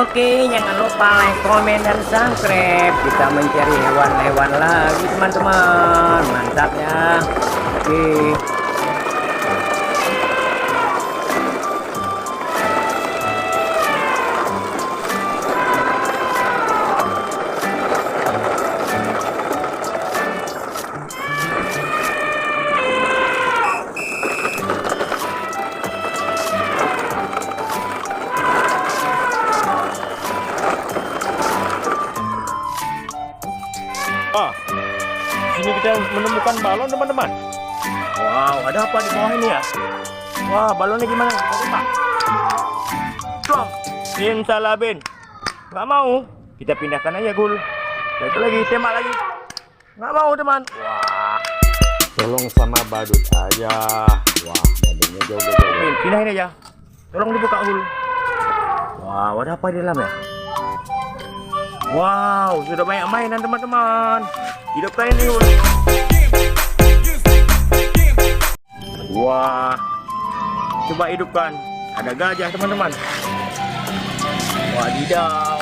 Oke, jangan lupa like, komen, dan subscribe. Kita mencari hewan-hewan lagi, teman-teman. Mantap ya. Oke. Sini kita menemukan balon, teman-teman. Wow, ada apa di bawah ini ya? Wah, balonnya gimana? Coba. Dong, simsalabim. Nggak mau. Kita pindahkan aja, Gul. Satu lagi, tembak lagi. Nggak mau, teman. Wah, tolong sama badut aja. Wah, badutnya jauh-jauh. Pindahin aja. Tolong dibuka, Gul. Wow, ada apa di dalam ya? Wow, sudah banyak mainan, teman-teman. Hidupkan ini, Gul. Wah, coba hidupkan. Ada gajah, teman-teman. Wadidaw.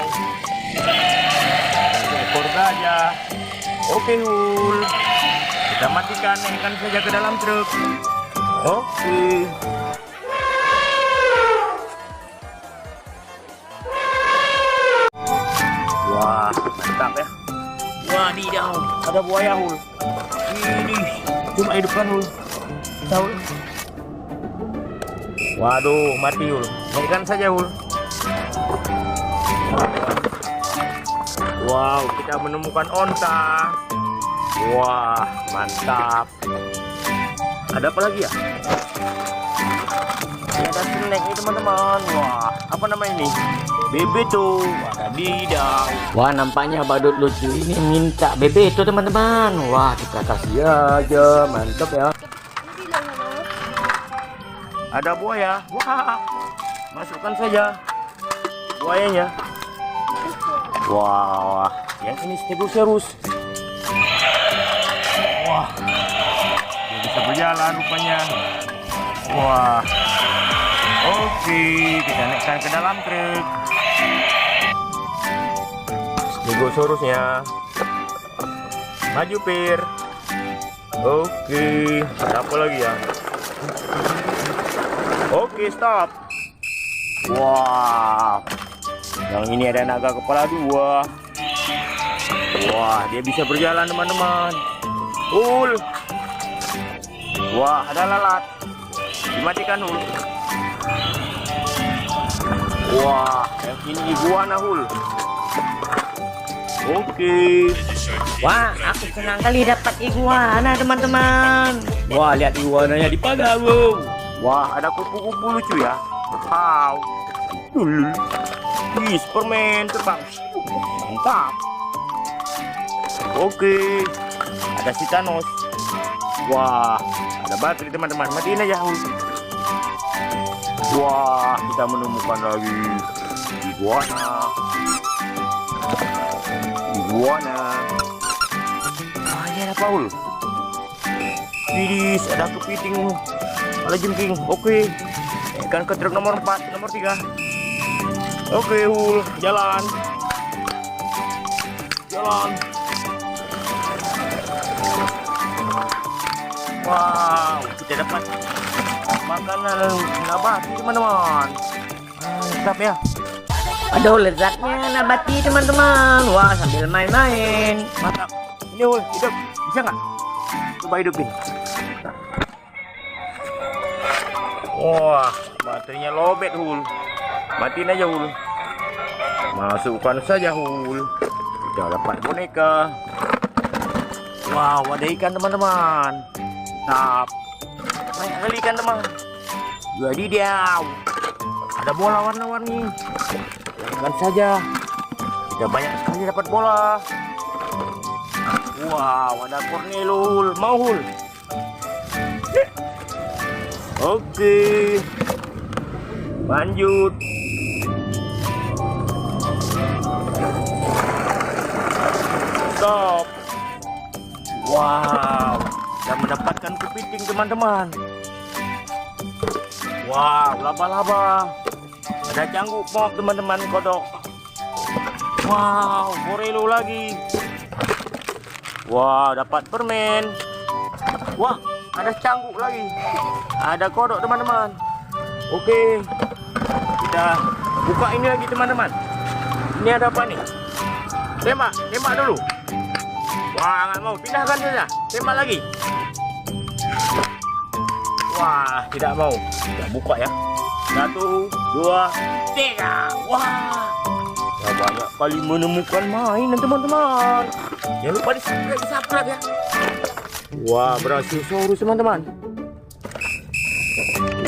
Ada ekor gajah. Oke, Hul. Kita matikan, naikkan saja ke dalam truk. Oke. Wah, mantap ya. Wadidaw, ada buaya, Hul. Ini, coba hidupkan, Hul. Tahu? Waduh, mati, Hul. Naikkan saja, Hul. Wow, kita menemukan onta. Wah, mantap. Ada apa lagi ya? Ini ada snack nih, teman-teman. Wah, apa namanya ini? Bebeto. Wadidaw. Wah, nampaknya badut lucu ini minta bebeto, teman-teman. Wah, kita kasih aja. Mantap ya. Ada buaya. Wah, masukkan saja buayanya. Wah, yang ini stegosaurus. Wah, dia bisa berjalan rupanya. Wah, oke, kita naikkan ke dalam truk. Stegosaurusnya. Maju, Pir. Oke, ada apa lagi ya? Oke, stop. Wow, yang ini ada naga kepala dua. Wah, dia bisa berjalan, teman-teman. Hul. Wah, ada lalat. Dimatikan, Hul. Wah, yang ini iguana, Hul. Oke. Wah, aku senang kali dapat iguana, teman-teman. Wah, lihat iguananya di pagar, bro. Wah, ada kupu-kupu lucu ya. Wow. Wih, Superman terbang. Mantap. Oke. Ada si Thanos. Wah, ada baterai, teman-teman. Matiin aja, Hul. Wah, kita menemukan lagi iguana. Iguana. Ah, ini ada apa, Hul? Widis, ada kepiting. Ada jengking. Oke. Ikan ke truk nomor 4, nomor 3. Oke, Hul, jalan. Jalan. Wow, kita dapat makanan nabati, teman-teman. Mantap ya. Aduh, lezatnya nabati, teman-teman. Wah, sambil main-main. Mantap. Ini, Hul, hidup. Bisa nggak? Coba hidupin. Wah, baterainya lobet, Hul. Matiin aja, Hul. Masukkan saja, Hul. Kita dapat boneka. Wow, ada ikan, teman-teman. Mantap. Banyak kali ikan, teman. Wadidaw. Ada bola warna-warni. Lakukan saja. Kita banyak sekali dapat bola. Wow, ada Cornelo, Hul. Mau, Hul? Oke, lanjut. Stop. Wow, kita mendapatkan kepiting, teman-teman. Wow, laba-laba. Ada cangkuk mop, teman-teman, kodok. Wow, Borelo lagi. Wah, dapat permen. Wah, ada cangkuk lagi. Ada kodok teman-teman. Oke, kita buka ini lagi teman-teman. Ini ada apa nih? Tembak dulu. Wah, nggak mau, pindahkan saja. Tembak lagi. Wah, tidak mau. Kita buka ya. 1, 2, 3. Wah, ya banyak kali menemukan mainan teman-teman. Jangan lupa di-subscribe ya. Wah, Brachiosaurus teman-teman.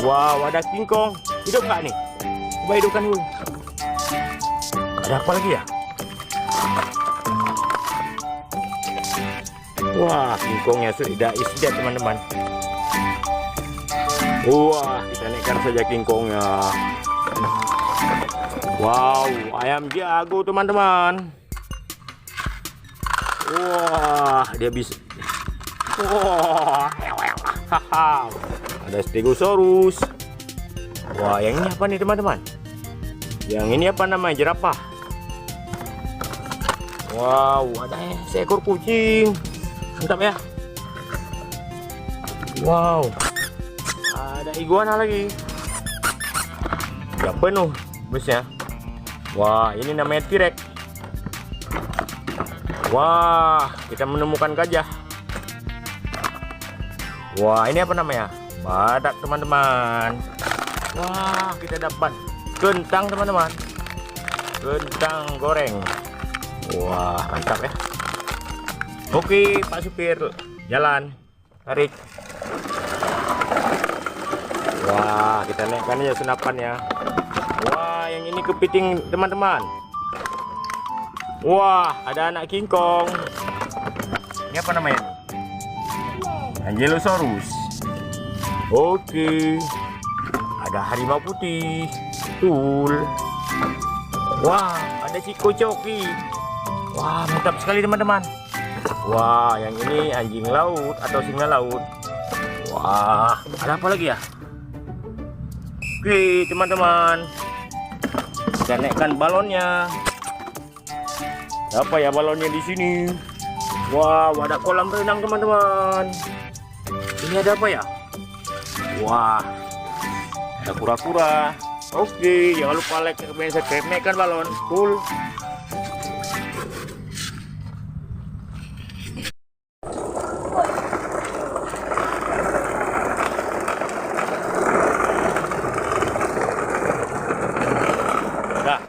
Wow, ada King Kong. Hidup nggak nih? Coba hidupkan dulu. Ada apa lagi ya? Wah, King Kongnya sudah is dead teman-teman. Wah, kita naikkan saja King Kongnya. Wow, ayam jago teman-teman. Wah, dia bisa. Wah, haha. Ada Stegosaurus. Wah, yang ini apa nih teman-teman? Yang ini apa namanya? Jerapah. Wow, ada seekor kucing. Mantap ya. Wow, ada iguana lagi. Ya penuh busnya. Wah, ini namanya T-Rex. Wah, kita menemukan gajah. Wah, ini apa namanya? Badak teman-teman. Wah, kita dapat kentang teman-teman. Kentang goreng. Wah, mantap ya. Oke, Pak Supir, jalan, tarik. Wah, kita naikkan aja senapannya. Wah, yang ini kepiting teman-teman. Wah, ada anak King Kong. Ini apa namanya? Ankylosaurus. Oke, ada harimau putih. Betul. Wah, ada Chico Coki. Wah, mantap sekali teman-teman. Wah, yang ini anjing laut atau singa laut. Wah, ada apa lagi ya? Oke, teman-teman. Kita naikkan balonnya. Apa ya balonnya di sini? Wow, ada kolam renang teman-teman. Ini ada apa ya? Wah, ada kura-kura. Oke, jangan lupa like, comment, subscribe, naikkan balon. Cool.